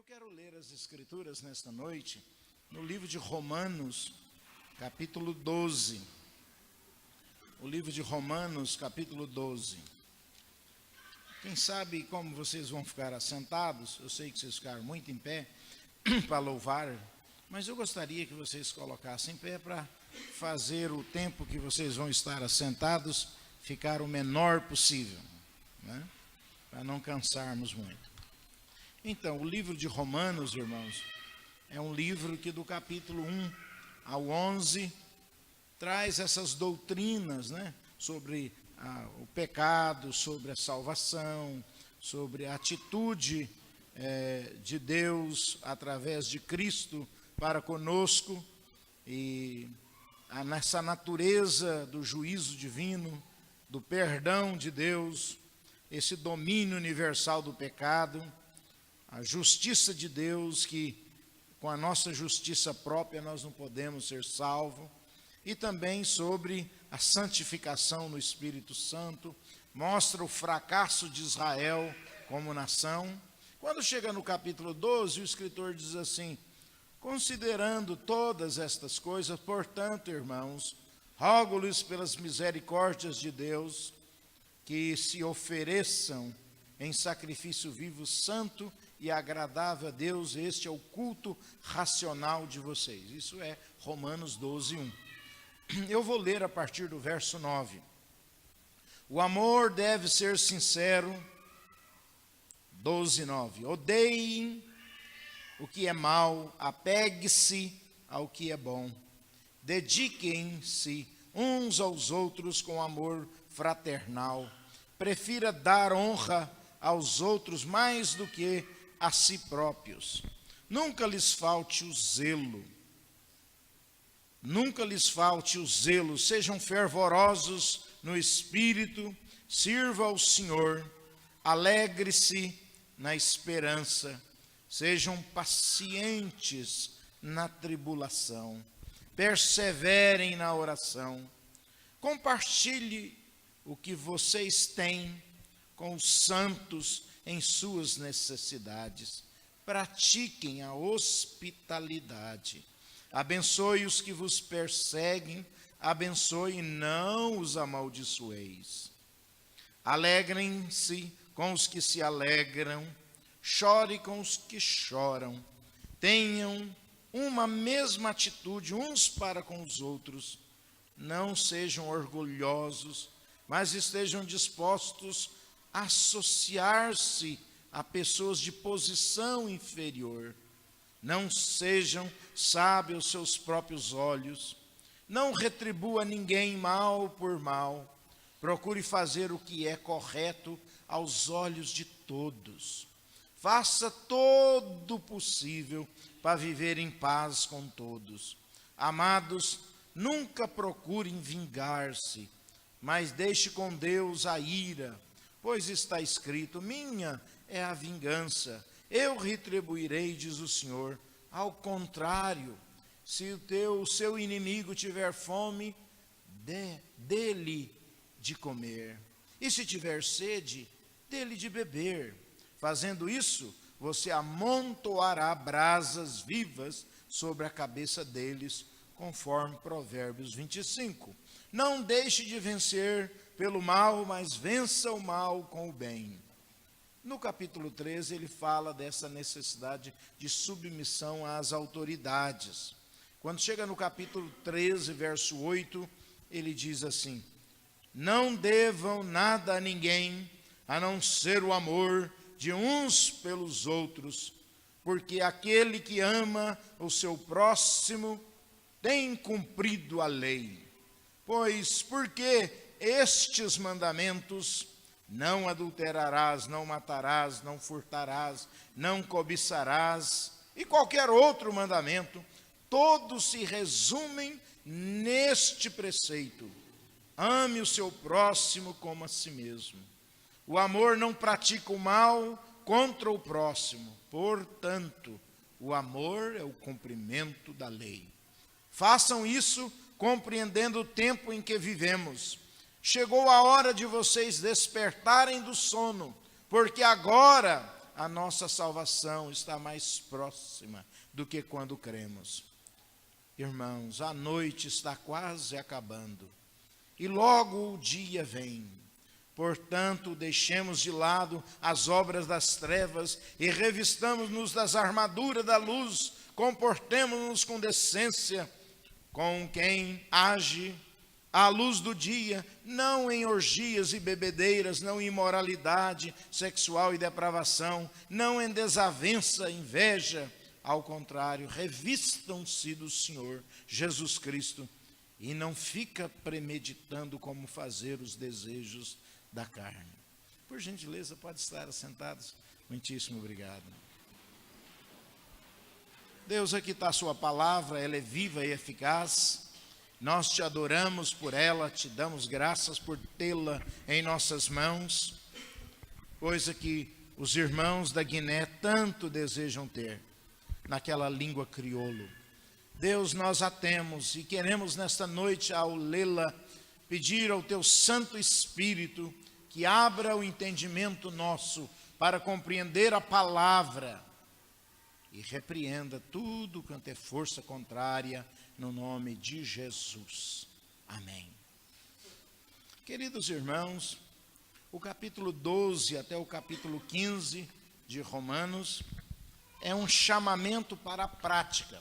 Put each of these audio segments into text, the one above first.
Eu quero ler as Escrituras nesta noite, no livro de Romanos, capítulo 12. O livro de Romanos, capítulo 12. Quem sabe como vocês vão ficar assentados, eu sei que vocês ficaram muito em pé para louvar, mas eu gostaria que vocês colocassem em pé para fazer o tempo que vocês vão estar assentados ficar o menor possível, né? Para não cansarmos muito. Então, o livro de Romanos, irmãos, é um livro que do capítulo 1 ao 11 traz essas doutrinas, né, sobre o pecado, sobre a salvação, sobre a atitude de Deus através de Cristo para conosco e nessa natureza do juízo divino, do perdão de Deus, esse domínio universal do pecado, a justiça de Deus, que com a nossa justiça própria nós não podemos ser salvos, e também sobre a santificação no Espírito Santo, mostra o fracasso de Israel como nação. Quando chega no capítulo 12, o escritor diz assim: considerando todas estas coisas, portanto, irmãos, rogo-lhes pelas misericórdias de Deus, que se ofereçam em sacrifício vivo, santo e agradável a Deus, este é o culto racional de vocês. Isso é Romanos 12, 1. Eu vou ler a partir do verso 9. O amor deve ser sincero. 12, 9. Odeiem o que é mal, apegue-se ao que é bom. Dediquem-se uns aos outros com amor fraternal. Prefira dar honra aos outros mais do que a si próprios. Nunca lhes falte o zelo. Nunca lhes falte o zelo. Sejam fervorosos no espírito. Sirva ao Senhor. Alegre-se na esperança. Sejam pacientes na tribulação. Perseverem na oração. Compartilhe o que vocês têm com os santos em suas necessidades. Pratiquem a hospitalidade. Abençoe os que vos perseguem, abençoe e não os amaldiçoeis. Alegrem-se com os que se alegram, chore com os que choram. Tenham uma mesma atitude uns para com os outros. Não sejam orgulhosos, mas estejam dispostos a associar-se a pessoas de posição inferior. Não sejam sábios aos seus próprios olhos. Não retribua ninguém mal por mal. Procure fazer o que é correto aos olhos de todos. Faça todo o possível para viver em paz com todos. Amados, nunca procurem vingar-se, mas deixe com Deus a ira, pois está escrito: minha é a vingança, eu retribuirei, diz o Senhor. Ao contrário, se o seu inimigo tiver fome, dê-lhe de comer, e se tiver sede, dê-lhe de beber. Fazendo isso, você amontoará brasas vivas sobre a cabeça deles, conforme Provérbios 25. Não deixe de vencer pelo mal, mas vença o mal com o bem. No capítulo 13, ele fala dessa necessidade de submissão às autoridades. Quando chega no capítulo 13, verso 8, ele diz assim: não devam nada a ninguém, a não ser o amor de uns pelos outros, porque aquele que ama o seu próximo tem cumprido a lei. Pois porque estes mandamentos: não adulterarás, não matarás, não furtarás, não cobiçarás, e qualquer outro mandamento, todos se resumem neste preceito: ame o seu próximo como a si mesmo. O amor não pratica o mal contra o próximo, portanto, o amor é o cumprimento da lei. Façam isso compreendendo o tempo em que vivemos. Chegou a hora de vocês despertarem do sono, porque agora a nossa salvação está mais próxima do que quando cremos. Irmãos, a noite está quase acabando e logo o dia vem. Portanto, deixemos de lado as obras das trevas e revistamos-nos das armaduras da luz, comportemo-nos com decência, com quem age à luz do dia, não em orgias e bebedeiras, não em imoralidade sexual e depravação, não em desavença, inveja. Ao contrário, revistam-se do Senhor Jesus Cristo e não fica premeditando como fazer os desejos da carne. Por gentileza, pode estar assentados. Muitíssimo obrigado. Deus, aqui está a sua palavra, ela é viva e eficaz. Nós te adoramos por ela, te damos graças por tê-la em nossas mãos, coisa que os irmãos da Guiné tanto desejam ter, naquela língua crioulo. Deus, nós a temos e queremos nesta noite, ao lê-la, pedir ao teu Santo Espírito que abra o entendimento nosso para compreender a palavra e repreenda tudo quanto é força contrária no nome de Jesus. Amém. Queridos irmãos, o capítulo 12 até o capítulo 15 de Romanos é um chamamento para a prática.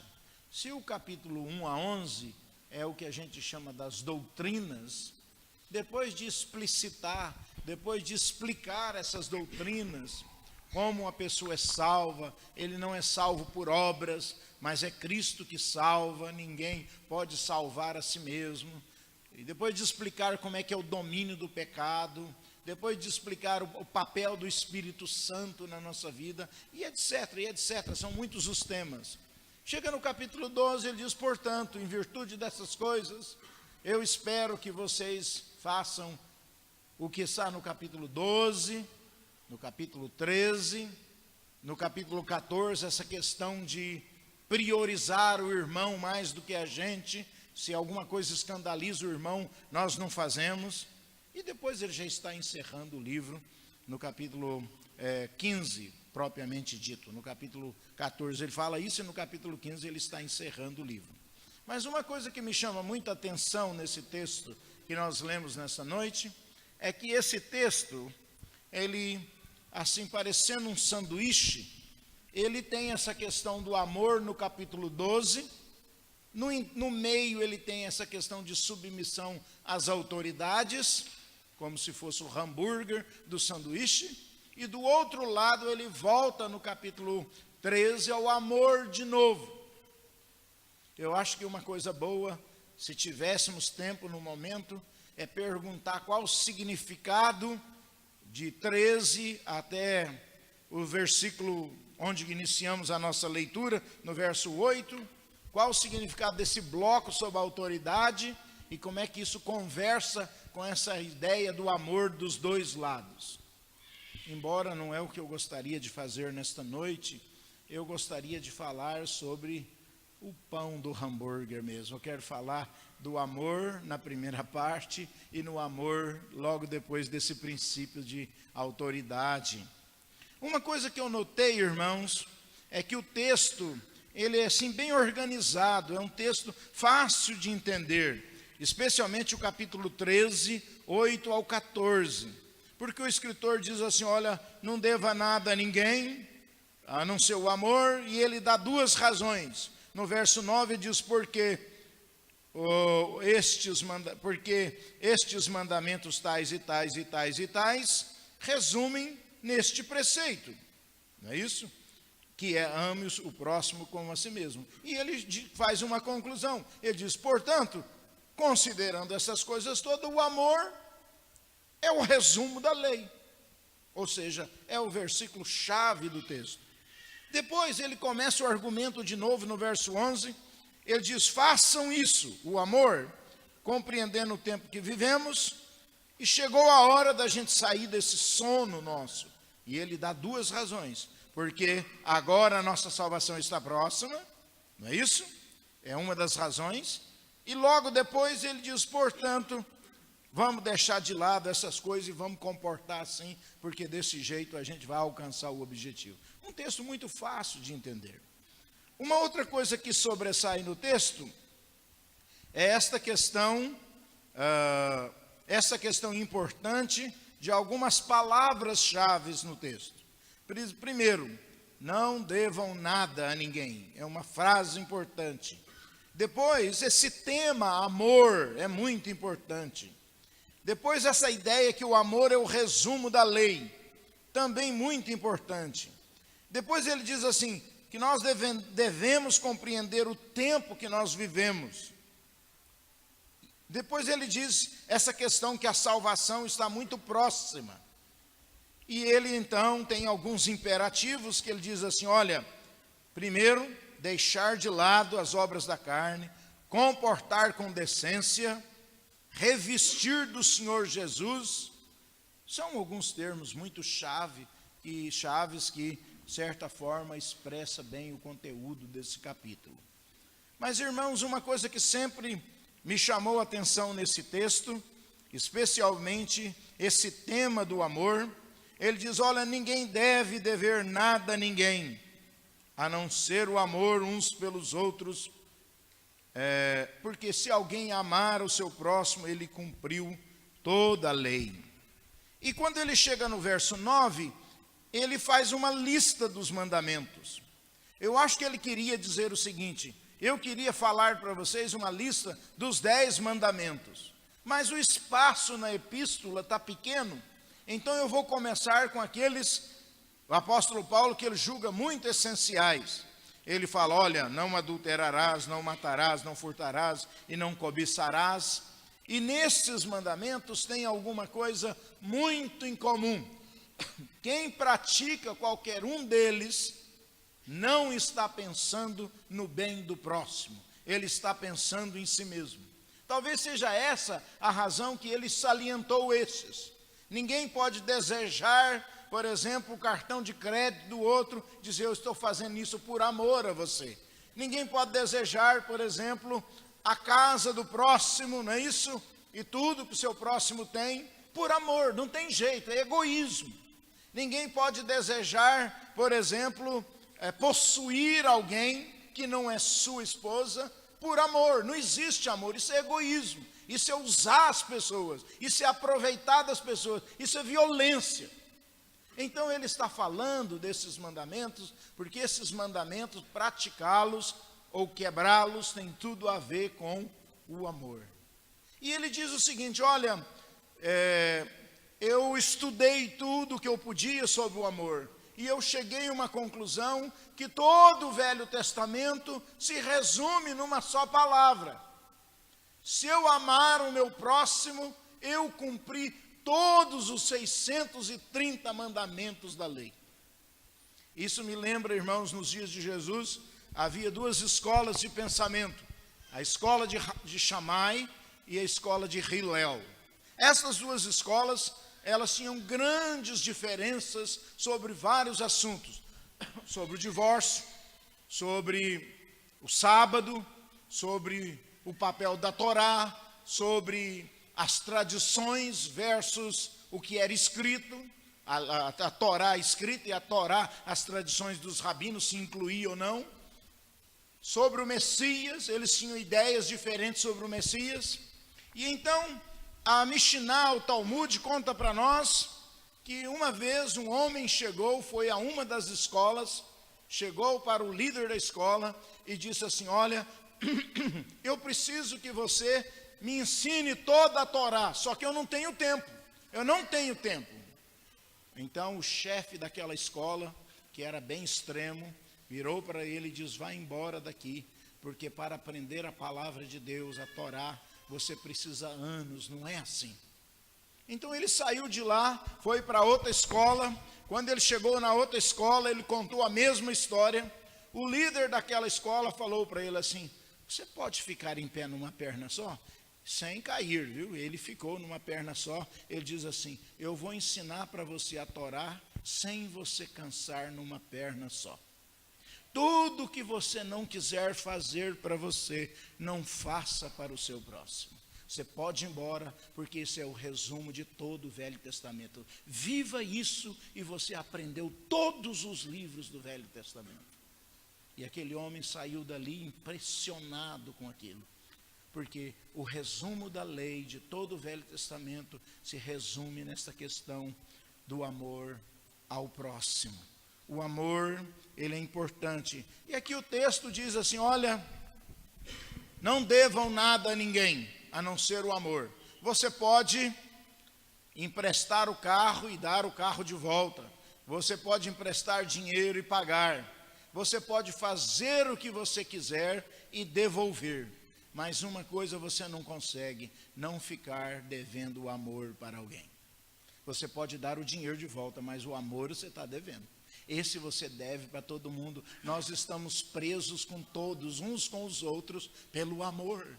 Se o capítulo 1 a 11 é o que a gente chama das doutrinas, depois de explicitar, depois de explicar essas doutrinas, como uma pessoa é salva, ele não é salvo por obras, mas é Cristo que salva, ninguém pode salvar a si mesmo. E depois de explicar como é que é o domínio do pecado, depois de explicar o papel do Espírito Santo na nossa vida, e etc, são muitos os temas. Chega no capítulo 12, ele diz, portanto, em virtude dessas coisas, eu espero que vocês façam o que está no capítulo 12, no capítulo 13, no capítulo 14, essa questão de priorizar o irmão mais do que a gente. Se alguma coisa escandaliza o irmão, nós não fazemos. E depois ele já está encerrando o livro no capítulo 15, propriamente dito. No capítulo 14 ele fala isso e no capítulo 15 ele está encerrando o livro. Mas uma coisa que me chama muita atenção nesse texto que nós lemos nessa noite, é que esse texto, ele, assim parecendo um sanduíche, ele tem essa questão do amor no capítulo 12, no meio ele tem essa questão de submissão às autoridades, como se fosse o hambúrguer do sanduíche, e do outro lado ele volta no capítulo 13 ao amor de novo. Eu acho que uma coisa boa, se tivéssemos tempo no momento, é perguntar qual o significado de 13 até o versículo onde iniciamos a nossa leitura, no verso 8, qual o significado desse bloco sobre a autoridade e como é que isso conversa com essa ideia do amor dos dois lados. Embora não é o que eu gostaria de fazer nesta noite, eu gostaria de falar sobre o pão do hambúrguer mesmo. Eu quero falar do amor na primeira parte e no amor logo depois desse princípio de autoridade. Uma coisa que eu notei, irmãos, é que o texto, ele é assim bem organizado, é um texto fácil de entender, especialmente o capítulo 13, 8 ao 14, porque o escritor diz assim, olha, não deva nada a ninguém, a não ser o amor, e ele dá duas razões. No verso 9 diz, porque estes mandamentos tais e tais e tais e tais resumem neste preceito, não é isso? Que é ame o próximo como a si mesmo. E ele faz uma conclusão, ele diz, portanto, considerando essas coisas todas, o amor é o resumo da lei, ou seja, é o versículo chave do texto. Depois ele começa o argumento de novo no verso 11, ele diz, façam isso, o amor, compreendendo o tempo que vivemos, e chegou a hora da gente sair desse sono nosso. E ele dá duas razões, porque agora a nossa salvação está próxima, não é isso? É uma das razões. E logo depois ele diz, portanto, vamos deixar de lado essas coisas e vamos comportar assim, porque desse jeito a gente vai alcançar o objetivo. Um texto muito fácil de entender. Uma outra coisa que sobressai no texto é esta questão importante de algumas palavras-chave no texto. Primeiro, não devam nada a ninguém. É uma frase importante. Depois, esse tema, amor, é muito importante. Depois, essa ideia que o amor é o resumo da lei, também muito importante. Depois ele diz assim, que nós devemos compreender o tempo que nós vivemos. Depois ele diz essa questão que a salvação está muito próxima. E ele então tem alguns imperativos que ele diz assim, olha, primeiro, deixar de lado as obras da carne, comportar com decência, revestir do Senhor Jesus. São alguns termos muito chaves que, de certa forma, expressa bem o conteúdo desse capítulo. Mas, irmãos, uma coisa que sempre me chamou a atenção nesse texto, especialmente esse tema do amor, ele diz, olha, ninguém deve dever nada a ninguém, a não ser o amor uns pelos outros, porque se alguém amar o seu próximo, ele cumpriu toda a lei. E quando ele chega no verso 9, ele faz uma lista dos mandamentos. Eu acho que ele queria dizer o seguinte, eu queria falar para vocês uma lista dos 10 mandamentos, mas o espaço na epístola está pequeno, então eu vou começar com aqueles, o apóstolo Paulo, que ele julga muito essenciais. Ele fala, olha, não adulterarás, não matarás, não furtarás e não cobiçarás. E nesses mandamentos tem alguma coisa muito em comum. Quem pratica qualquer um deles não está pensando no bem do próximo, ele está pensando em si mesmo. Talvez seja essa a razão que ele salientou esses. Ninguém pode desejar, por exemplo, o cartão de crédito do outro, dizer, eu estou fazendo isso por amor a você. Ninguém pode desejar, por exemplo, a casa do próximo, não é isso? E tudo que o seu próximo tem, por amor, não tem jeito, é egoísmo. Ninguém pode desejar, por exemplo, possuir alguém que não é sua esposa, por amor. Não existe amor, isso é egoísmo. Isso é usar as pessoas, isso é aproveitar das pessoas, isso é violência. Então ele está falando desses mandamentos, porque esses mandamentos, praticá-los ou quebrá-los, tem tudo a ver com o amor. E ele diz o seguinte, olha, eu estudei tudo que eu podia sobre o amor, e eu cheguei a uma conclusão que todo o Velho Testamento se resume numa só palavra. Se eu amar o meu próximo, eu cumpri todos os 630 mandamentos da lei. Isso me lembra, irmãos, nos dias de Jesus, havia 2 escolas de pensamento, a escola de Shammai e a escola de Hillel. Essas 2 escolas, elas tinham grandes diferenças sobre vários assuntos, sobre o divórcio, sobre o sábado, sobre o papel da Torá, sobre as tradições versus o que era escrito, a Torá escrita e a Torá, as tradições dos rabinos, se incluía ou não. Sobre o Messias, eles tinham ideias diferentes sobre o Messias. E então, a Mishnah, o Talmud, conta para nós que uma vez um homem foi a uma das escolas, chegou para o líder da escola e disse assim, olha, eu preciso que você me ensine toda a Torá, só que eu não tenho tempo. Então o chefe daquela escola, que era bem extremo, virou para ele e disse, vai embora daqui, porque para aprender a palavra de Deus, a Torá, você precisa anos, não é assim. Então ele saiu de lá, foi para outra escola. Quando ele chegou na outra escola, ele contou a mesma história. O líder daquela escola falou para ele assim, você pode ficar em pé numa perna só? Sem cair, viu? Ele ficou numa perna só. Ele diz assim, eu vou ensinar para você a Torá sem você cansar numa perna só. Tudo que você não quiser fazer para você, não faça para o seu próximo. Você pode ir embora, porque esse é o resumo de todo o Velho Testamento. Viva isso e você aprendeu todos os livros do Velho Testamento. E aquele homem saiu dali impressionado com aquilo, porque o resumo da lei de todo o Velho Testamento se resume nessa questão do amor ao próximo. O amor, ele é importante. E aqui o texto diz assim, olha, não devam nada a ninguém, a não ser o amor. Você pode emprestar o carro e dar o carro de volta. Você pode emprestar dinheiro e pagar. Você pode fazer o que você quiser e devolver. Mas uma coisa você não consegue, não ficar devendo o amor para alguém. Você pode dar o dinheiro de volta, mas o amor você está devendo. Esse você deve para todo mundo. Nós estamos presos com todos, uns com os outros, pelo amor.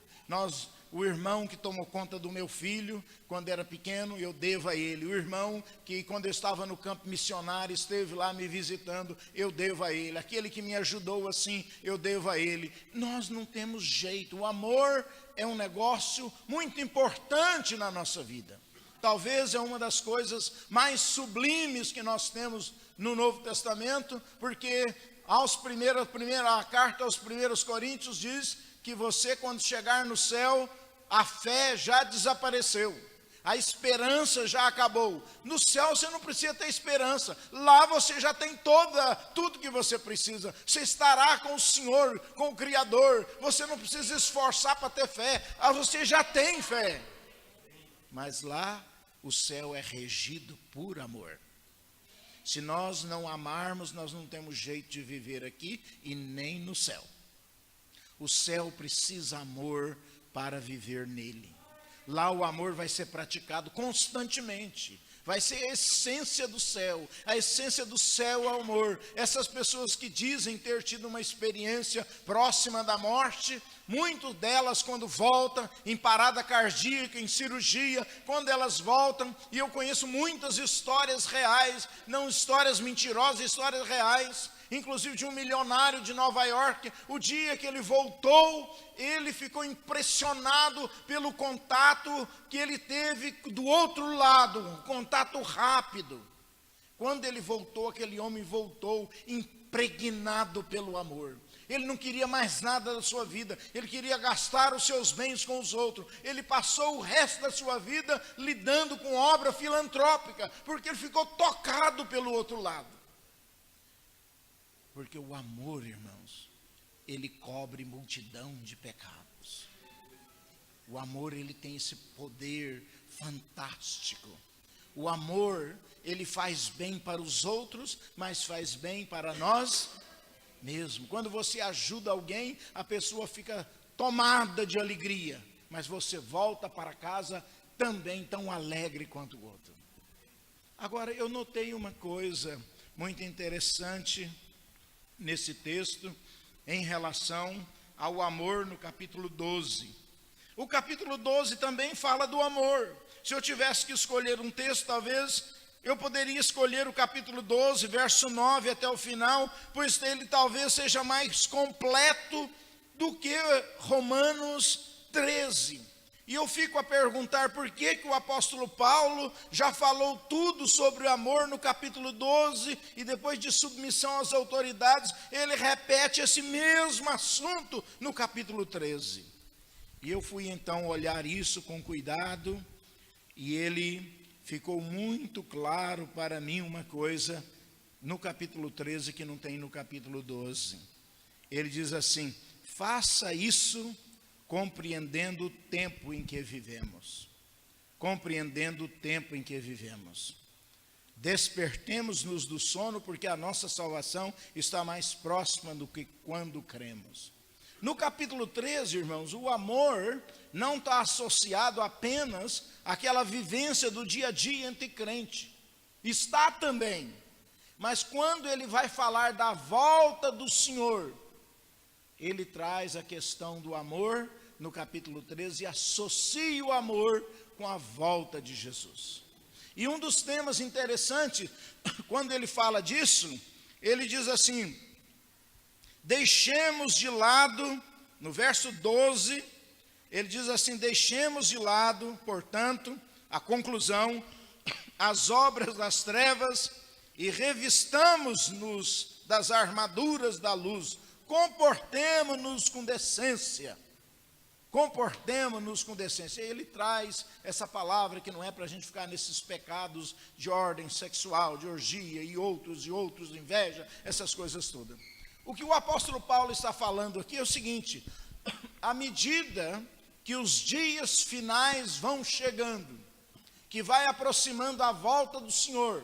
O irmão que tomou conta do meu filho, quando era pequeno, eu devo a ele. O irmão que, quando eu estava no campo missionário, esteve lá me visitando, eu devo a ele. Aquele que me ajudou assim, eu devo a ele. Nós não temos jeito. O amor é um negócio muito importante na nossa vida. Talvez é uma das coisas mais sublimes que nós temos no Novo Testamento, porque a carta aos 1 Coríntios diz que você, quando chegar no céu, a fé já desapareceu, a esperança já acabou. No céu você não precisa ter esperança, lá você já tem tudo que você precisa. Você estará com o Senhor, com o Criador, você não precisa esforçar para ter fé, você já tem fé. Mas lá o céu é regido por amor. Se nós não amarmos, nós não temos jeito de viver aqui e nem no céu. O céu precisa amor para viver nele. Lá o amor vai ser praticado constantemente. Vai ser a essência do céu. A essência do céu é o amor. Essas pessoas que dizem ter tido uma experiência próxima da morte, muitas delas, quando voltam em parada cardíaca, em cirurgia, quando elas voltam, e eu conheço muitas histórias reais, não histórias mentirosas, histórias reais, inclusive de um milionário de Nova York. O dia que ele voltou, ele ficou impressionado pelo contato que ele teve do outro lado, um contato rápido. Quando ele voltou, aquele homem voltou impregnado pelo amor. Ele não queria mais nada da sua vida, ele queria gastar os seus bens com os outros. Ele passou o resto da sua vida lidando com obra filantrópica, porque ele ficou tocado pelo outro lado. Porque o amor, irmãos, ele cobre multidão de pecados. O amor, ele tem esse poder fantástico. O amor, ele faz bem para os outros, mas faz bem para nós mesmos. Quando você ajuda alguém, a pessoa fica tomada de alegria, mas você volta para casa também tão alegre quanto o outro. Agora, eu notei uma coisa muito interessante nesse texto, em relação ao amor no capítulo 12. O capítulo 12 também fala do amor. Se eu tivesse que escolher um texto, talvez eu poderia escolher o capítulo 12, verso 9 até o final, pois ele talvez seja mais completo do que Romanos 13. E eu fico a perguntar por que o apóstolo Paulo já falou tudo sobre o amor no capítulo 12, e depois de submissão às autoridades, ele repete esse mesmo assunto no capítulo 13. E eu fui então olhar isso com cuidado, e ele ficou muito claro para mim uma coisa no capítulo 13 que não tem no capítulo 12. Ele diz assim: faça isso compreendendo o tempo em que vivemos. Compreendendo o tempo em que vivemos. Despertemos-nos do sono, porque a nossa salvação está mais próxima do que quando cremos. No capítulo 13, irmãos, o amor não está associado apenas àquela vivência do dia a dia entre crente. Está também. Mas quando ele vai falar da volta do Senhor, ele traz a questão do amor no capítulo 13 e associa o amor com a volta de Jesus. E um dos temas interessantes, quando ele fala disso, ele diz assim: deixemos de lado, no verso 12, ele diz assim: deixemos de lado, portanto, a conclusão, as obras das trevas e revistamos-nos das armaduras da luz. Comportemo-nos com decência. Comportemo-nos com decência. E ele traz essa palavra que não é para a gente ficar nesses pecados de ordem sexual, de orgia e outros, inveja, essas coisas todas. O que o apóstolo Paulo está falando aqui é o seguinte: à medida que os dias finais vão chegando, que vai aproximando a volta do Senhor,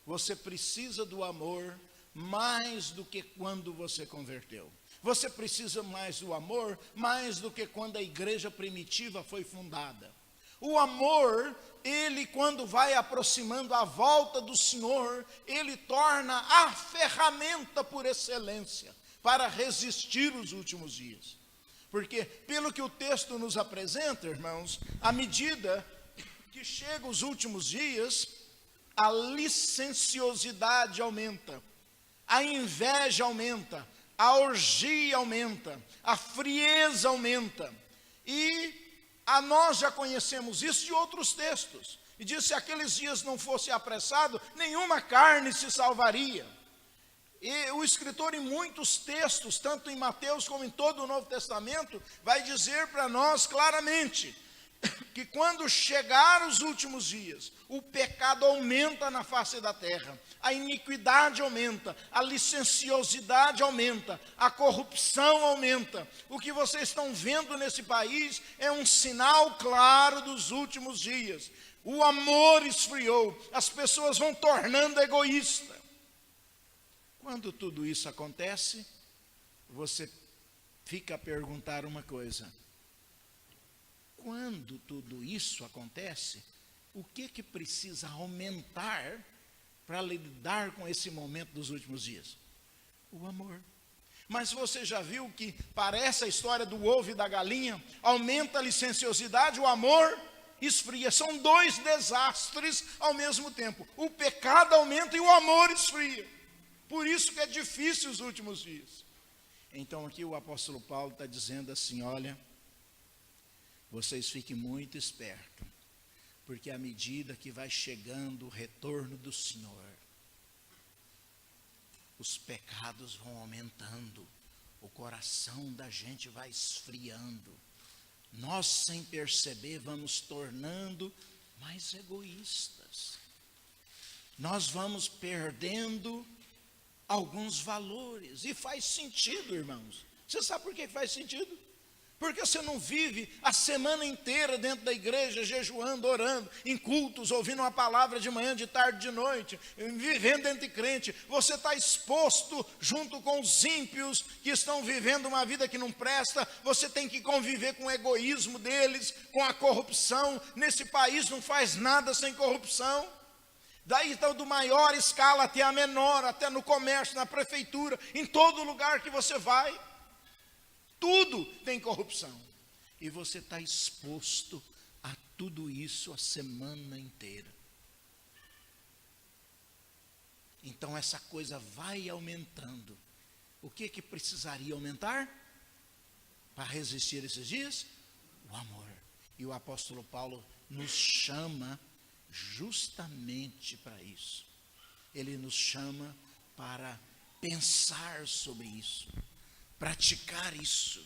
você precisa do amor mais do que quando você converteu. Você precisa mais do amor, mais do que quando a igreja primitiva foi fundada. O amor, ele quando vai aproximando a volta do Senhor, ele torna a ferramenta por excelência para resistir os últimos dias. Porque, pelo que o texto nos apresenta, irmãos, à medida que chegam os últimos dias, a licenciosidade aumenta, a inveja aumenta, a orgia aumenta, a frieza aumenta. E nós já conhecemos isso de outros textos. E diz: se aqueles dias não fosse apressado, nenhuma carne se salvaria. E o escritor, em muitos textos, tanto em Mateus como em todo o Novo Testamento, vai dizer para nós claramente que quando chegar os últimos dias, o pecado aumenta na face da terra, a iniquidade aumenta, a licenciosidade aumenta, a corrupção aumenta. O que vocês estão vendo nesse país é um sinal claro dos últimos dias. O amor esfriou, as pessoas vão tornando egoístas. Quando tudo isso acontece, você fica a perguntar uma coisa: quando tudo isso acontece, o que precisa aumentar para lidar com esse momento dos últimos dias? O amor. Mas você já viu que parece a história do ovo e da galinha? Aumenta a licenciosidade, o amor esfria. São dois desastres ao mesmo tempo. O pecado aumenta e o amor esfria. Por isso que é difícil os últimos dias. Então aqui o apóstolo Paulo está dizendo assim: olha, vocês fiquem muito espertos, porque à medida que vai chegando o retorno do Senhor, os pecados vão aumentando, o coração da gente vai esfriando, nós sem perceber vamos tornando mais egoístas, nós vamos perdendo alguns valores. E faz sentido, irmãos. Você sabe por que faz sentido? Porque você não vive a semana inteira dentro da igreja, jejuando, orando, em cultos, ouvindo uma palavra de manhã, de tarde, de noite, vivendo entre crente. Você está exposto junto com os ímpios que estão vivendo uma vida que não presta. Você tem que conviver com o egoísmo deles, com a corrupção. Nesse país não faz nada sem corrupção. Daí então, do maior escala até a menor, até no comércio, na prefeitura, em todo lugar que você vai, tudo tem corrupção. E você está exposto a tudo isso a semana inteira. Então essa coisa vai aumentando. O que precisaria aumentar para resistir esses dias? O amor. E o apóstolo Paulo nos chama justamente para isso. Ele nos chama para pensar sobre isso, praticar isso.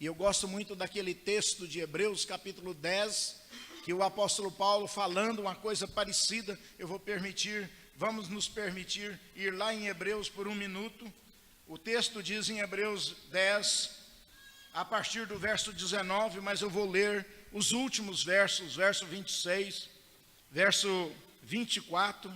E eu gosto muito daquele texto de Hebreus capítulo 10, que o apóstolo Paulo falando uma coisa parecida. Vamos nos permitir ir lá em Hebreus por um minuto. O texto diz em Hebreus 10, a partir do verso 19, mas eu vou ler os últimos versos, verso 26, verso 24,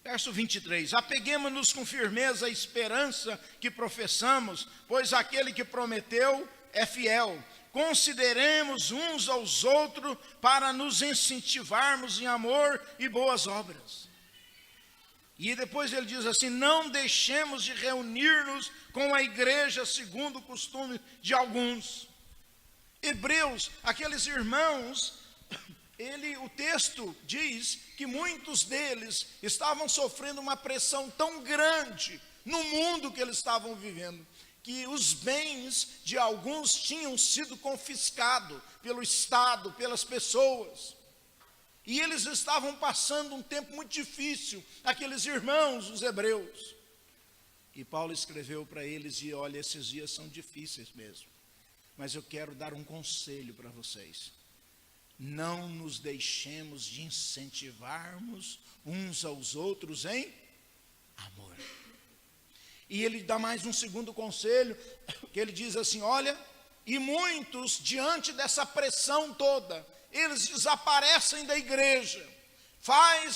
verso 23. Apeguemo-nos com firmeza à esperança que professamos, pois aquele que prometeu é fiel. Consideremos uns aos outros para nos incentivarmos em amor e boas obras. E depois ele diz assim: não deixemos de reunir-nos com a igreja segundo o costume de alguns. Hebreus, aqueles irmãos, o texto diz que muitos deles estavam sofrendo uma pressão tão grande no mundo que eles estavam vivendo, que os bens de alguns tinham sido confiscados pelo Estado, pelas pessoas. E eles estavam passando um tempo muito difícil, aqueles irmãos, os hebreus. E Paulo escreveu para eles, e olha, esses dias são difíceis mesmo. Mas eu quero dar um conselho para vocês. Não nos deixemos de incentivarmos uns aos outros em amor. E ele dá mais um segundo conselho, que ele diz assim, olha, e muitos diante dessa pressão toda, eles desaparecem da igreja,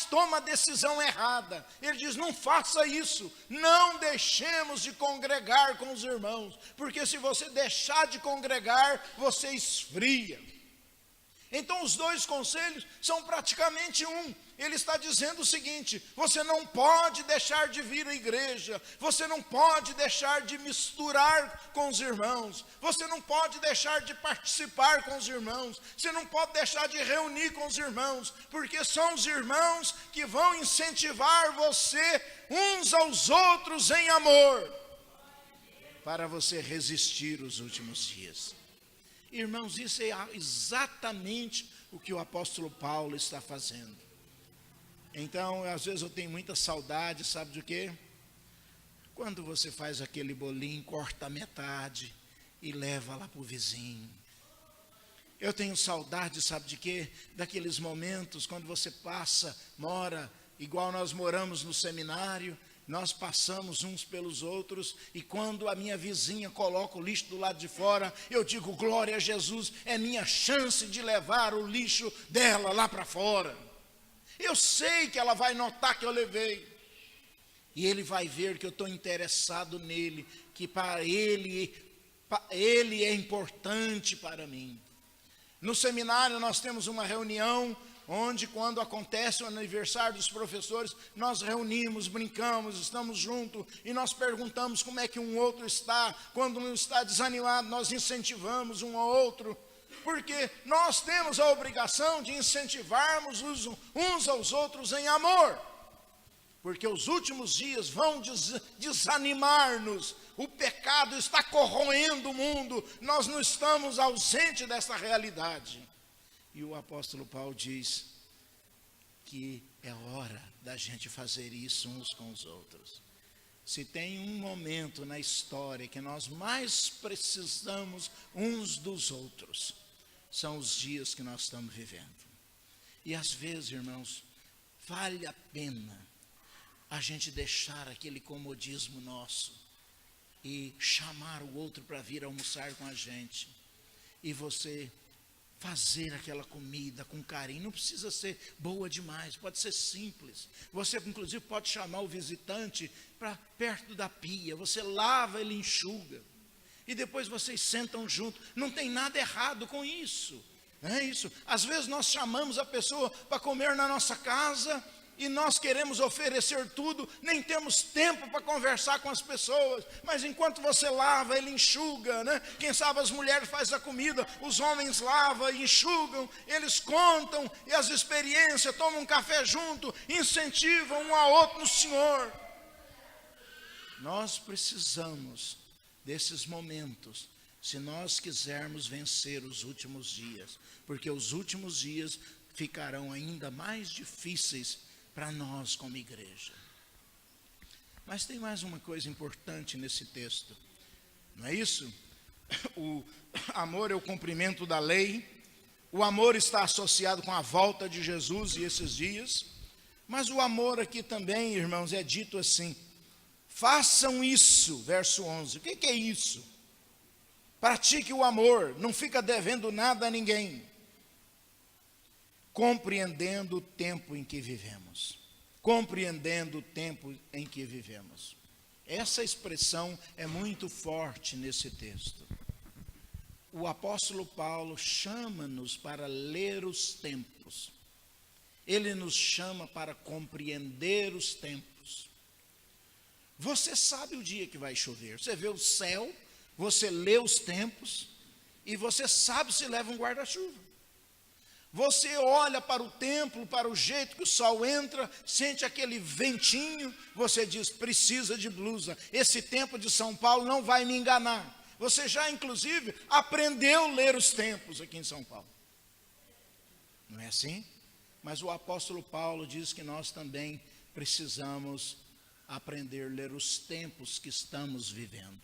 toma a decisão errada. Ele diz, não faça isso, não deixemos de congregar com os irmãos, porque se você deixar de congregar, você esfria. Então os dois conselhos são praticamente um. Ele está dizendo o seguinte, você não pode deixar de vir à igreja, você não pode deixar de misturar com os irmãos, você não pode deixar de participar com os irmãos, você não pode deixar de reunir com os irmãos, porque são os irmãos que vão incentivar você uns aos outros em amor, para você resistir os últimos dias. Irmãos, isso é exatamente o que o apóstolo Paulo está fazendo. Então, às vezes eu tenho muita saudade, sabe de quê? Quando você faz aquele bolinho, corta a metade e leva lá para o vizinho. Eu tenho saudade, sabe de quê? Daqueles momentos quando você mora, igual nós moramos no seminário, nós passamos uns pelos outros, e quando a minha vizinha coloca o lixo do lado de fora, eu digo, glória a Jesus, é minha chance de levar o lixo dela lá para fora. Eu sei que ela vai notar que eu levei, e ele vai ver que eu estou interessado nele, que para ele é importante para mim. No seminário nós temos uma reunião, onde quando acontece o aniversário dos professores, nós reunimos, brincamos, estamos juntos, e nós perguntamos como é que um outro está. Quando um está desanimado, nós incentivamos um ao outro, porque nós temos a obrigação de incentivarmos uns aos outros em amor, porque os últimos dias vão desanimar-nos, o pecado está corroendo o mundo, nós não estamos ausentes dessa realidade. E o apóstolo Paulo diz que é hora da gente fazer isso uns com os outros. Se tem um momento na história que nós mais precisamos uns dos outros, são os dias que nós estamos vivendo. E às vezes, irmãos, vale a pena a gente deixar aquele comodismo nosso e chamar o outro para vir almoçar com a gente. E você fazer aquela comida com carinho, não precisa ser boa demais, pode ser simples. Você inclusive pode chamar o visitante para perto da pia, você lava, ele enxuga, e depois vocês sentam junto, não tem nada errado com isso, não é isso? Às vezes nós chamamos a pessoa para comer na nossa casa, e nós queremos oferecer tudo, nem temos tempo para conversar com as pessoas, mas enquanto você lava, ele enxuga, né? Quem sabe as mulheres fazem a comida, os homens lavam e enxugam, eles contam e as experiências, tomam um café junto, incentivam um ao outro no Senhor. Nós precisamos desses momentos, se nós quisermos vencer os últimos dias, porque os últimos dias ficarão ainda mais difíceis para nós como igreja. Mas tem mais uma coisa importante nesse texto, não é isso? O amor é o cumprimento da lei, o amor está associado com a volta de Jesus e esses dias, mas o amor aqui também, irmãos, é dito assim, façam isso, verso 11, o que é isso? Pratique o amor, não fica devendo nada a ninguém, compreendendo o tempo em que vivemos. Compreendendo o tempo em que vivemos. Essa expressão é muito forte nesse texto. O apóstolo Paulo chama-nos para ler os tempos. Ele nos chama para compreender os tempos. Você sabe o dia que vai chover. Você vê o céu, você lê os tempos, e você sabe se leva um guarda-chuva. Você olha para o templo, para o jeito que o sol entra, sente aquele ventinho, você diz, precisa de blusa. Esse tempo de São Paulo não vai me enganar. Você já, inclusive, aprendeu a ler os tempos aqui em São Paulo. Não é assim? Mas o apóstolo Paulo diz que nós também precisamos aprender a ler os tempos que estamos vivendo.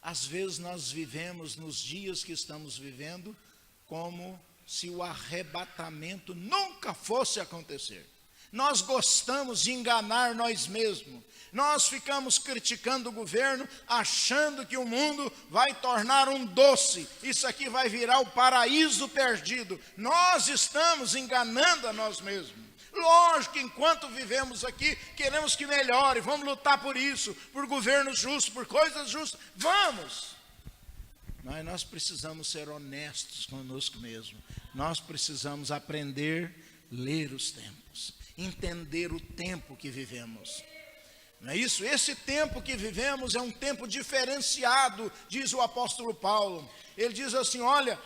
Às vezes nós vivemos nos dias que estamos vivendo como se o arrebatamento nunca fosse acontecer. Nós gostamos de enganar nós mesmos. Nós ficamos criticando o governo, achando que o mundo vai tornar um doce. Isso aqui vai virar o paraíso perdido. Nós estamos enganando a nós mesmos. Lógico que enquanto vivemos aqui, queremos que melhore, vamos lutar por isso, por governo justo, por coisas justas. Vamos! Mas nós precisamos ser honestos conosco mesmo. Nós precisamos aprender a ler os tempos, entender o tempo que vivemos. Não é isso? Esse tempo que vivemos é um tempo diferenciado, diz o apóstolo Paulo. Ele diz assim, olha,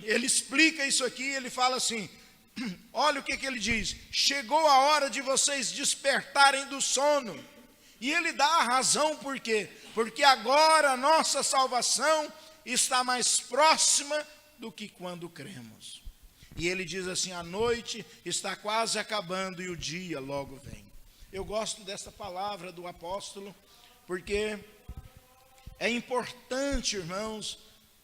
ele explica isso aqui, ele fala assim, olha o que ele diz, chegou a hora de vocês despertarem do sono. E ele dá a razão por quê? Porque agora a nossa salvação está mais próxima do que quando cremos. E ele diz assim, a noite está quase acabando e o dia logo vem. Eu gosto dessa palavra do apóstolo, porque é importante, irmãos,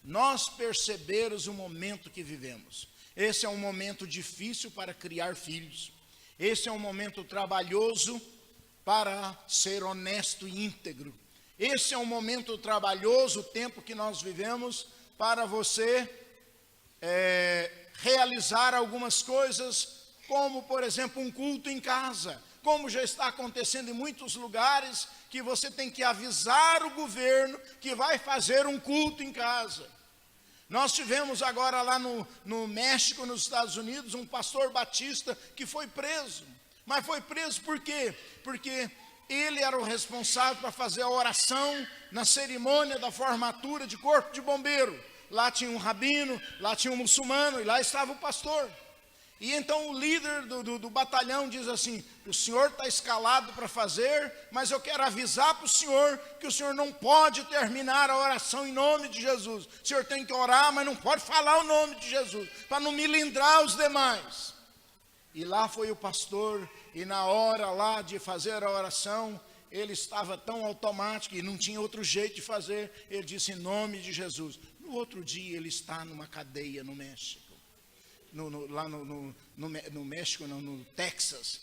nós percebermos o momento que vivemos. Esse é um momento difícil para criar filhos. Esse é um momento trabalhoso para ser honesto e íntegro. Esse é um momento trabalhoso, o tempo que nós vivemos, para você realizar algumas coisas, como, por exemplo, um culto em casa, como já está acontecendo em muitos lugares, que você tem que avisar o governo que vai fazer um culto em casa. Nós tivemos agora lá no México, nos Estados Unidos, um pastor batista que foi preso. Mas foi preso por quê? Porque ele era o responsável para fazer a oração na cerimônia da formatura de corpo de bombeiro. Lá tinha um rabino, lá tinha um muçulmano e lá estava o pastor. E então o líder do batalhão diz assim, o senhor está escalado para fazer, mas eu quero avisar para o senhor que o senhor não pode terminar a oração em nome de Jesus. O senhor tem que orar, mas não pode falar o nome de Jesus, para não milindrar os demais. E lá foi o pastor, e na hora lá de fazer a oração, ele estava tão automático e não tinha outro jeito de fazer, ele disse em nome de Jesus. No outro dia ele está numa cadeia no México. No México, não, no Texas,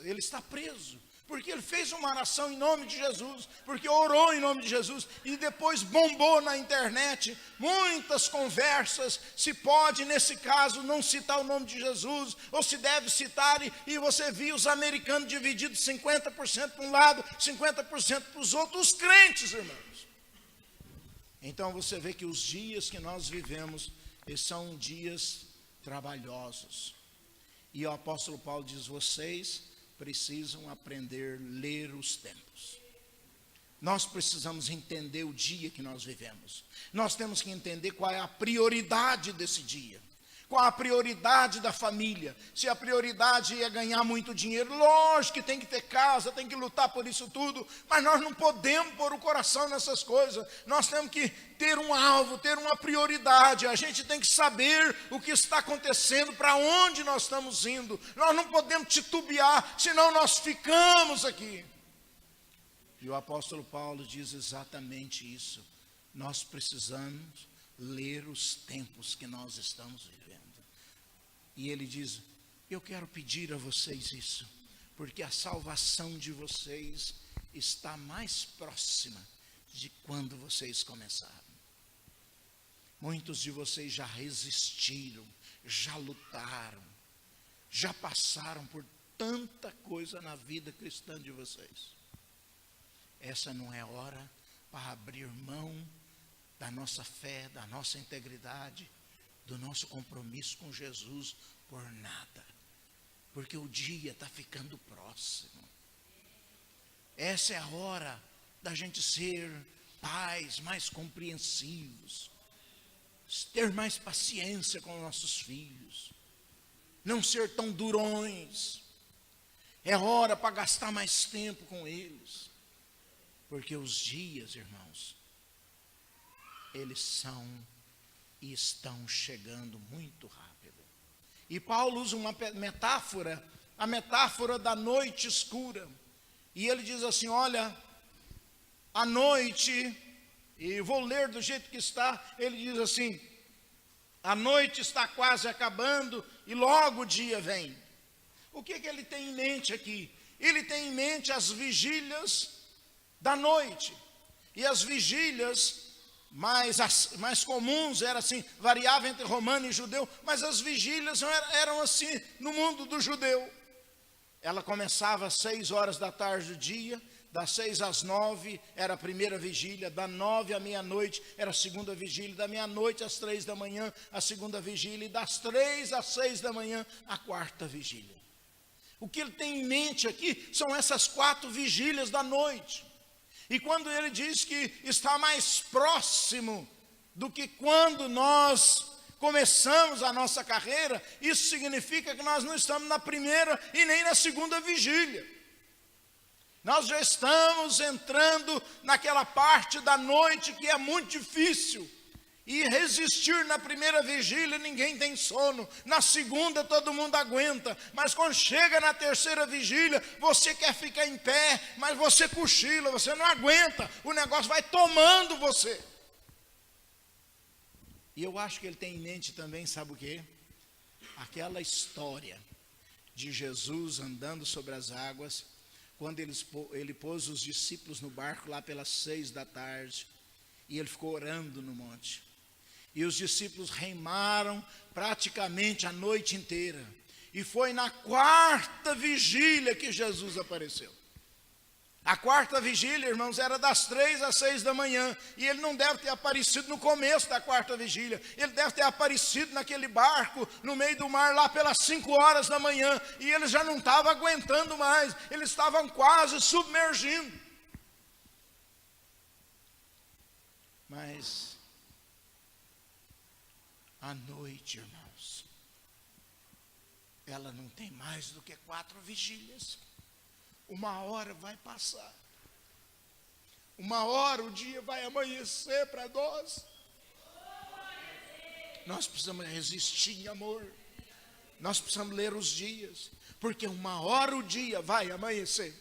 ele está preso, porque ele fez uma oração em nome de Jesus, porque orou em nome de Jesus, e depois bombou na internet, muitas conversas, se pode nesse caso não citar o nome de Jesus, ou se deve citar, e você viu os americanos divididos 50% para um lado, 50% para os outros, os crentes, irmãos. Então você vê que os dias que nós vivemos, são dias trabalhosos. E o apóstolo Paulo diz, vocês precisam aprender a ler os tempos. Nós precisamos entender o dia que nós vivemos. Nós temos que entender qual é a prioridade desse dia. Qual a prioridade da família? Se a prioridade é ganhar muito dinheiro, lógico que tem que ter casa, tem que lutar por isso tudo, mas nós não podemos pôr o coração nessas coisas. Nós temos que ter um alvo, ter uma prioridade. A gente tem que saber o que está acontecendo, para onde nós estamos indo. Nós não podemos titubear, senão nós ficamos aqui. E o apóstolo Paulo diz exatamente isso. Nós precisamos ler os tempos que nós estamos vivendo. E ele diz, eu quero pedir a vocês isso, porque a salvação de vocês está mais próxima de quando vocês começaram. Muitos de vocês já resistiram, já lutaram, já passaram por tanta coisa na vida cristã de vocês. Essa não é hora para abrir mão da nossa fé, da nossa integridade, do nosso compromisso com Jesus por nada, porque o dia está ficando próximo. Essa é a hora da gente ser pais mais compreensivos. ter mais paciência com nossos filhos, não ser tão durões. É hora para gastar mais tempo com eles, porque os dias, irmãos, eles são e estão chegando muito rápido. E Paulo usa uma metáfora, a metáfora da noite escura. E ele diz assim, olha, a noite, e vou ler do jeito que está, ele diz assim, a noite está quase acabando e logo o dia vem. O que ele tem em mente aqui? Ele tem em mente as vigílias da noite. E as vigílias mais comuns, era assim, variava entre romano e judeu, mas as vigílias eram assim no mundo do judeu. Ela começava às 6 horas da tarde do dia, das 6 às 9 era a primeira vigília, da 9 à meia-noite era a segunda vigília, da meia-noite às 3 da manhã a segunda vigília, e das 3 às 6 da manhã a quarta vigília. O que ele tem em mente aqui são essas 4 vigílias da noite. E quando ele diz que está mais próximo do que quando nós começamos a nossa carreira, isso significa que nós não estamos na primeira e nem na segunda vigília. Nós já estamos entrando naquela parte da noite que é muito difícil. E resistir na primeira vigília, ninguém tem sono. Na segunda, todo mundo aguenta. Mas quando chega na terceira vigília, você quer ficar em pé, mas você cochila, você não aguenta. O negócio vai tomando você. E eu acho que ele tem em mente também, sabe o quê? Aquela história de Jesus andando sobre as águas, quando ele pôs os discípulos no barco lá pelas 6 da tarde, e ele ficou orando no monte. E os discípulos remaram praticamente a noite inteira. E foi na 4ª vigília que Jesus apareceu. A 4ª vigília, irmãos, era das 3 às 6 da manhã. E ele não deve ter aparecido no começo da 4ª vigília. Ele deve ter aparecido naquele barco, no meio do mar, lá pelas 5 horas da manhã. E eles já não estavam aguentando mais. Eles estavam quase submergindo. Mas a noite, irmãos, ela não tem mais do que 4 vigílias. Uma hora vai passar. Uma hora o dia vai amanhecer para nós. Nós precisamos resistir em amor. Nós precisamos ler os dias, porque uma hora o dia vai amanhecer.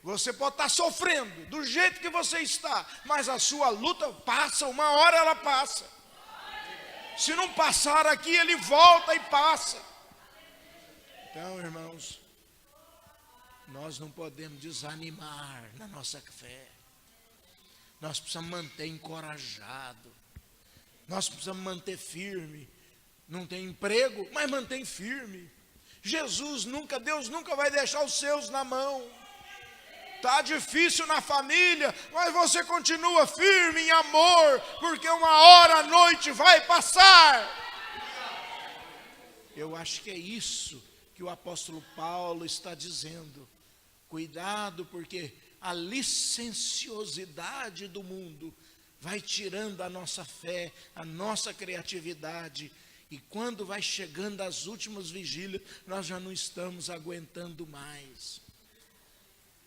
Você pode estar sofrendo do jeito que você está, mas a sua luta passa, uma hora ela passa. Se não passar aqui, ele volta e passa. Então, irmãos, nós não podemos desanimar na nossa fé. Nós precisamos manter encorajado. Nós precisamos manter firme. Não tem emprego, mas mantém firme. Deus nunca vai deixar os seus na mão. Está difícil na família, mas você continua firme em amor, porque uma hora a noite vai passar. Eu acho que é isso que o apóstolo Paulo está dizendo. Cuidado, porque a licenciosidade do mundo vai tirando a nossa fé, a nossa criatividade. E quando vai chegando as últimas vigílias, nós já não estamos aguentando mais.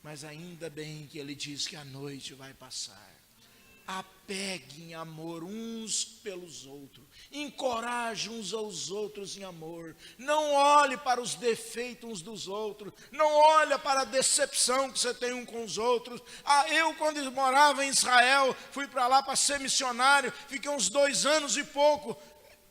Mas ainda bem que ele diz que a noite vai passar. Apegue em amor uns pelos outros. Encoraje uns aos outros em amor. Não olhe para os defeitos uns dos outros. Não olhe para a decepção que você tem um com os outros. Eu, quando morava em Israel, fui para lá para ser missionário. Fiquei uns 2 anos e pouco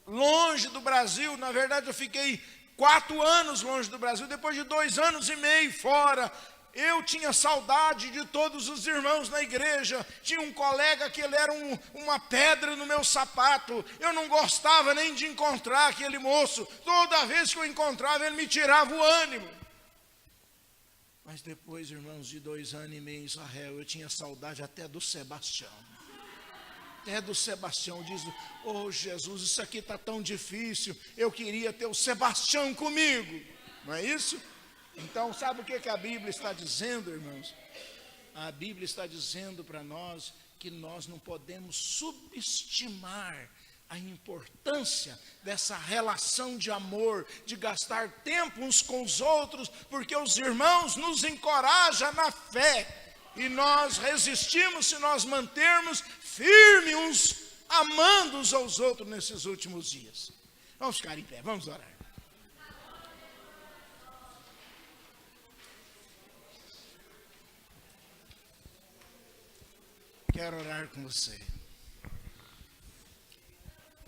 longe do Brasil. Na verdade, eu fiquei 4 anos longe do Brasil. Depois de 2 anos e meio fora, eu tinha saudade de todos os irmãos na igreja. Tinha um colega que ele era uma pedra no meu sapato. Eu não gostava nem de encontrar aquele moço. Toda vez que eu encontrava, ele me tirava o ânimo. Mas depois, irmãos, de 2 anos e meio em Israel, eu tinha saudade até do Sebastião. Até do Sebastião. Diz, Jesus, isso aqui está tão difícil. Eu queria ter o Sebastião comigo. Não é isso? Então, sabe o que a Bíblia está dizendo, irmãos? A Bíblia está dizendo para nós que nós não podemos subestimar a importância dessa relação de amor, de gastar tempo uns com os outros, porque os irmãos nos encorajam na fé, e nós resistimos se nós mantermos firmes uns, amando uns aos outros nesses últimos dias. Vamos ficar em pé, vamos orar. Quero orar com você.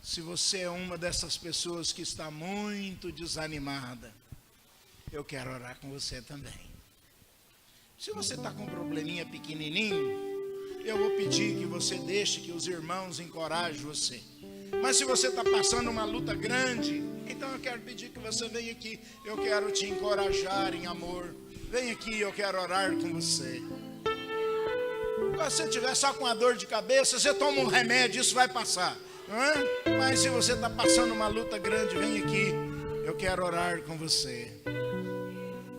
Se você é uma dessas pessoas que está muito desanimada, eu quero orar com você também. Se você está com um probleminha pequenininho, eu vou pedir que você deixe que os irmãos encorajem você. Mas se você está passando uma luta grande, então eu quero pedir que você venha aqui. Eu quero te encorajar em amor. Vem aqui, eu quero orar com você. Se você estiver só com a dor de cabeça, você toma um remédio, isso vai passar. Não é? Mas se você está passando uma luta grande, vem aqui, eu quero orar com você.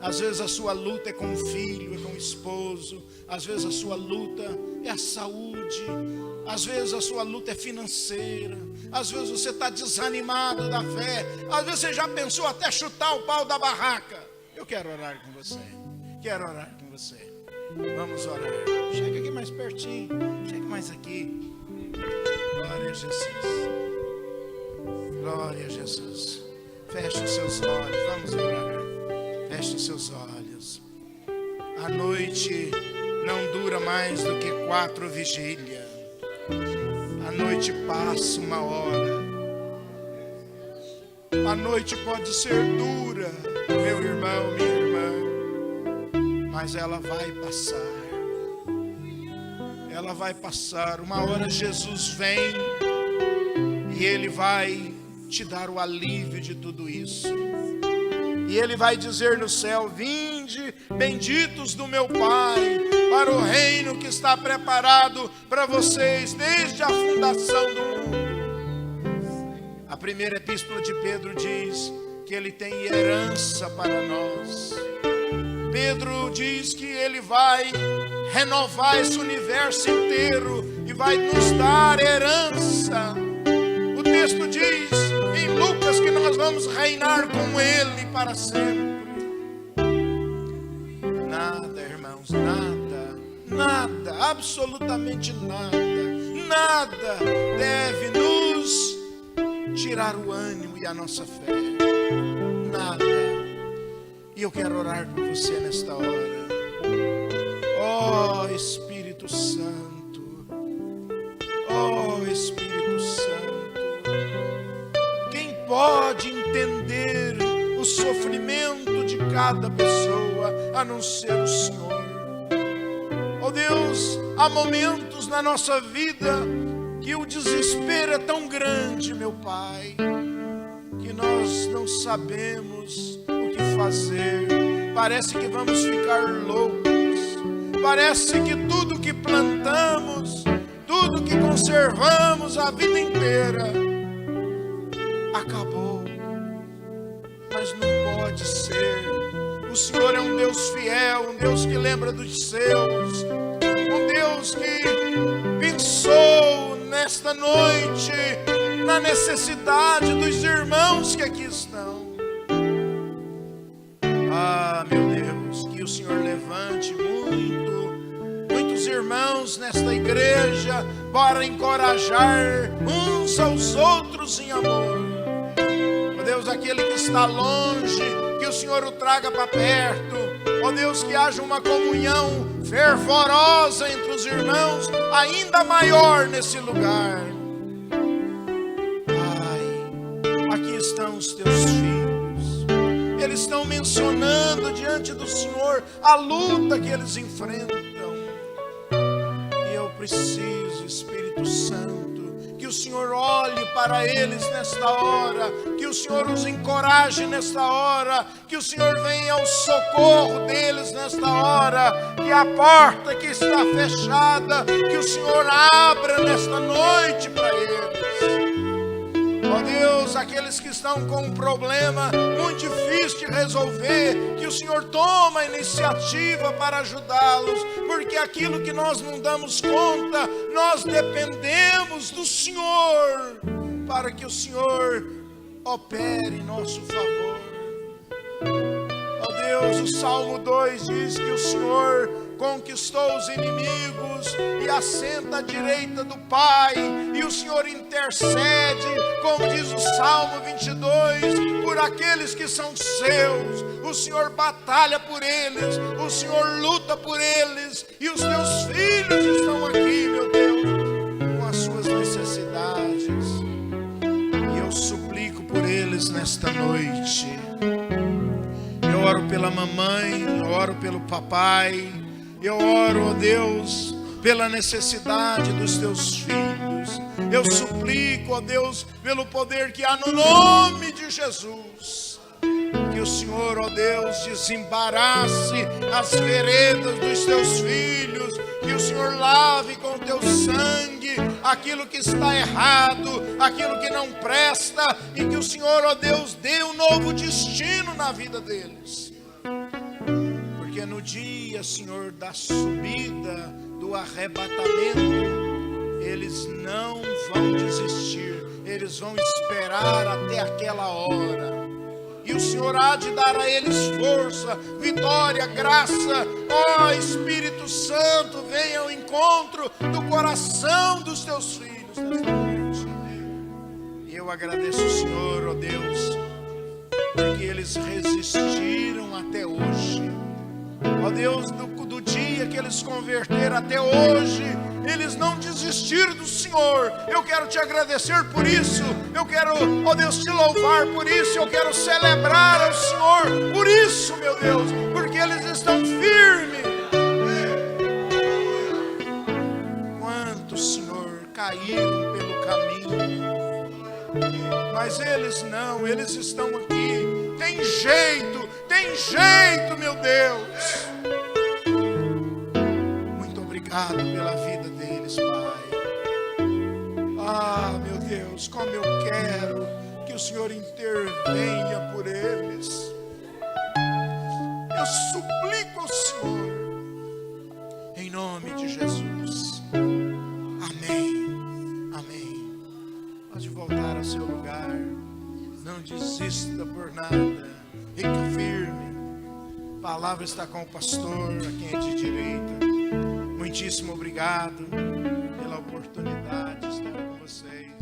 Às vezes a sua luta é com o filho, é com o esposo. Às vezes a sua luta é a saúde. Às vezes a sua luta é financeira. Às vezes você está desanimado da fé. Às vezes você já pensou até chutar o pau da barraca. Eu quero orar com você. Quero orar com você. Vamos orar. Chega aqui mais pertinho. Chega mais aqui. Glória a Jesus. Glória a Jesus. Feche os seus olhos. Vamos orar. Feche os seus olhos. A noite não dura mais do que 4 vigílias. A noite passa 1 hora. A noite pode ser dura, meu irmão, minha irmã, mas ela vai passar. Ela vai passar. 1 hora Jesus vem e Ele vai te dar o alívio de tudo isso. E Ele vai dizer no céu: vinde, benditos do meu Pai, para o reino que está preparado para vocês desde a fundação do mundo. A primeira epístola de Pedro diz que Ele tem herança para nós. Pedro diz que Ele vai renovar esse universo inteiro e vai nos dar herança. O texto diz em Lucas que nós vamos reinar com Ele para sempre. Nada, irmãos, nada, absolutamente nada deve nos tirar o ânimo e a nossa fé. Nada. E eu quero orar com você nesta hora. Oh Espírito Santo, oh Espírito Santo, quem pode entender o sofrimento de cada pessoa a não ser o Senhor? Oh Deus, há momentos na nossa vida que o desespero é tão grande, meu Pai, que nós não sabemos o que fazer. Parece que vamos ficar loucos. Parece que tudo que plantamos, tudo que conservamos a vida inteira, acabou. Mas não pode ser. O Senhor é um Deus fiel, um Deus que lembra dos seus, um Deus que pensou nesta noite na necessidade dos irmãos que aqui estão. Ah, meu Deus, que o Senhor levante muitos irmãos nesta igreja para encorajar uns aos outros em amor. Meu Deus, aquele que está longe, que o Senhor o traga para perto. Ó Deus, que haja uma comunhão fervorosa entre os irmãos, ainda maior nesse lugar. Pai, aqui estão os teus filhos. Eles estão mencionando diante do Senhor a luta que eles enfrentam. E eu preciso, Espírito Santo, que o Senhor olhe para eles nesta hora, que o Senhor os encoraje nesta hora, que o Senhor venha ao socorro deles nesta hora, que a porta que está fechada, que o Senhor abra nesta noite para eles. Ó Deus, aqueles que estão com um problema muito difícil de resolver, que o Senhor toma a iniciativa para ajudá-los, porque aquilo que nós não damos conta, nós dependemos do Senhor. para que o Senhor opere em nosso favor. Ó Deus, o Salmo 2 diz que o Senhor conquistou os inimigos e assenta à direita do Pai, e o Senhor intercede, como diz o Salmo 22, por aqueles que são seus. O Senhor batalha por eles, o Senhor luta por eles, e os teus filhos estão aqui, meu Deus, com as suas necessidades, e eu suplico por eles nesta noite. Eu oro pela mamãe, eu oro pelo papai, eu oro, ó Deus, pela necessidade dos teus filhos. Eu suplico, ó Deus, pelo poder que há no nome de Jesus, que o Senhor, ó Deus, desembarace as veredas dos teus filhos, que o Senhor lave com o teu sangue aquilo que está errado, aquilo que não presta, e que o Senhor, ó Deus, dê um novo destino na vida deles. Porque no dia, Senhor, da subida, do arrebatamento, eles não vão desistir, eles vão esperar até aquela hora. E o Senhor há de dar a eles força, vitória, graça. Ó Espírito Santo, venha ao encontro do coração dos teus filhos nesta noite. E eu agradeço o Senhor, ó Deus, porque eles resistiram até hoje. Ó Deus, do dia que eles converteram até hoje, eles não desistiram do Senhor. Eu quero te agradecer por isso. Eu quero, ó Deus, te louvar por isso. Eu quero celebrar ao Senhor por isso, meu Deus, porque eles estão firmes. Quantos, Senhor, caíram pelo caminho, mas eles não, eles estão aqui. Tem jeito, meu Deus. Muito obrigado pela vida deles, Pai. Ah, meu Deus, como eu quero que o Senhor intervenha por eles. Eu suplico ao Senhor, em nome de Jesus. Amém, amém. Pode voltar ao seu lugar. Não desista por nada. Fica firme. A palavra está com o pastor, a quem é de direita. Muitíssimo obrigado pela oportunidade de estar com vocês.